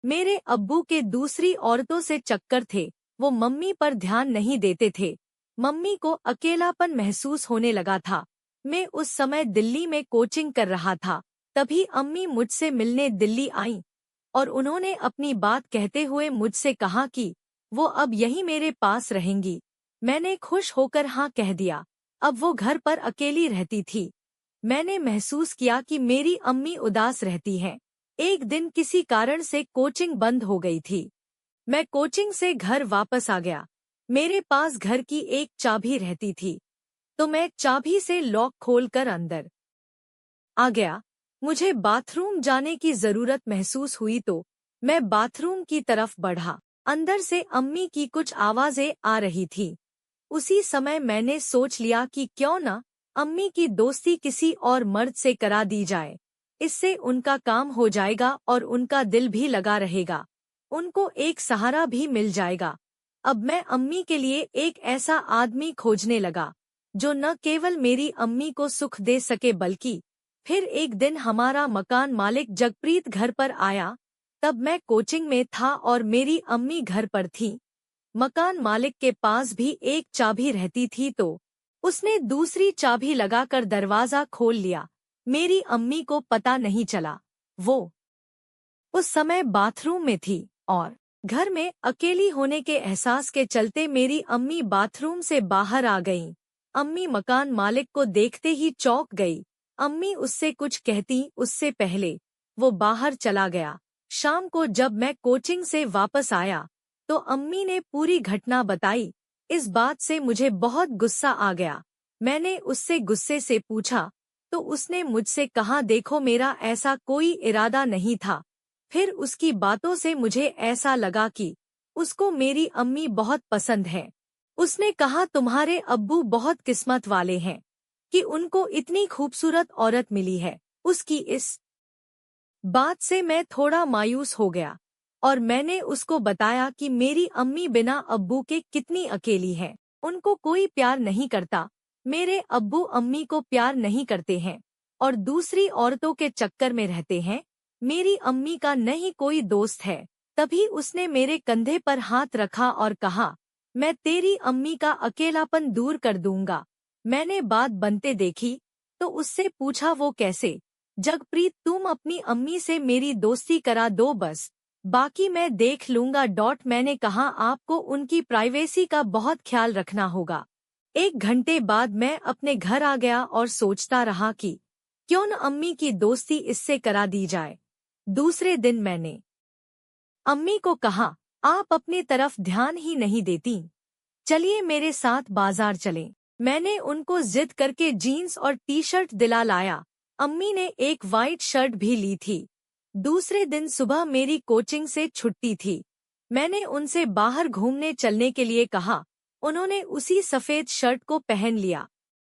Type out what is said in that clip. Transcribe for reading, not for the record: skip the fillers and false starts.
मेरे अब्बू के दूसरी औरतों से चक्कर थे, वो मम्मी पर ध्यान नहीं देते थे। मम्मी को अकेलापन महसूस होने लगा था। मैं उस समय दिल्ली में कोचिंग कर रहा था। तभी अम्मी मुझसे मिलने दिल्ली आईं और उन्होंने अपनी बात कहते हुए मुझसे कहा कि वो अब यहीं मेरे पास रहेंगी। मैंने खुश होकर हाँ कह दिया। अब वो घर पर अकेली रहती थी। मैंने महसूस किया कि मेरी अम्मी उदास रहती हैं। एक दिन किसी कारण से कोचिंग बंद हो गई थी। मैं कोचिंग से घर वापस आ गया। मेरे पास घर की एक चाबी रहती थी, तो मैं चाबी से लॉक खोलकर अंदर आ गया। मुझे बाथरूम जाने की जरूरत महसूस हुई तो मैं बाथरूम की तरफ बढ़ा। अंदर से अम्मी की कुछ आवाजें आ रही थी। उसी समय मैंने सोच लिया कि क्यों न अम्मी की दोस्ती किसी और मर्द से करा दी जाए। इससे उनका काम हो जाएगा और उनका दिल भी लगा रहेगा। उनको एक सहारा भी मिल जाएगा। अब मैं अम्मी के लिए एक ऐसा आदमी खोजने लगा जो न केवल मेरी अम्मी को सुख दे सके बल्कि फिर एक दिन हमारा मकान मालिक जगप्रीत घर पर आया। तब मैं कोचिंग में था और मेरी अम्मी घर पर थी। मकान मालिक के पास भी एक चाबी रहती थी तो उसने दूसरी चाबी लगाकर दरवाजा खोल लिया। मेरी अम्मी को पता नहीं चला। वो उस समय बाथरूम में थी और घर में अकेली होने के एहसास के चलते मेरी अम्मी बाथरूम से बाहर आ गईं। अम्मी मकान मालिक को देखते ही चौंक गई। अम्मी उससे कुछ कहती उससे पहले वो बाहर चला गया। शाम को जब मैं कोचिंग से वापस आया तो अम्मी ने पूरी घटना बताई। इस बात से मुझे बहुत गुस्सा आ गया। मैंने उससे गुस्से से पूछा तो उसने मुझसे कहा, देखो मेरा ऐसा कोई इरादा नहीं था। फिर उसकी बातों से मुझे ऐसा लगा कि उसको मेरी अम्मी बहुत पसंद है। उसने कहा, तुम्हारे अब्बू बहुत किस्मत वाले हैं कि उनको इतनी खूबसूरत औरत मिली है। उसकी इस बात से मैं थोड़ा मायूस हो गया और मैंने उसको बताया कि मेरी अम्मी बिना अब्बू के कितनी अकेली है। उनको कोई प्यार नहीं करता। मेरे अब्बू अम्मी को प्यार नहीं करते हैं और दूसरी औरतों के चक्कर में रहते हैं। मेरी अम्मी का नहीं कोई दोस्त है। तभी उसने मेरे कंधे पर हाथ रखा और कहा, मैं तेरी अम्मी का अकेलापन दूर कर दूंगा। मैंने बात बनते देखी तो उससे पूछा, वो कैसे? जगप्रीत, तुम अपनी अम्मी से मेरी दोस्ती करा दो बस, बाकी मैं देख लूंगा। मैंने कहा, आपको उनकी प्राइवेसी का बहुत ख्याल रखना होगा। 1 घंटे बाद मैं अपने घर आ गया और सोचता रहा कि क्यों न अम्मी की दोस्ती इससे करा दी जाए। दूसरे दिन मैंने अम्मी को कहा, आप अपनी तरफ ध्यान ही नहीं देती, चलिए मेरे साथ बाजार चलें। मैंने उनको जिद करके जीन्स और टी शर्ट दिला लाया। अम्मी ने एक वाइट शर्ट भी ली थी। दूसरे दिन सुबह मेरी कोचिंग से छुट्टी थी। मैंने उनसे बाहर घूमने चलने के लिए कहा। उन्होंने उसी सफेद शर्ट को पहन लिया।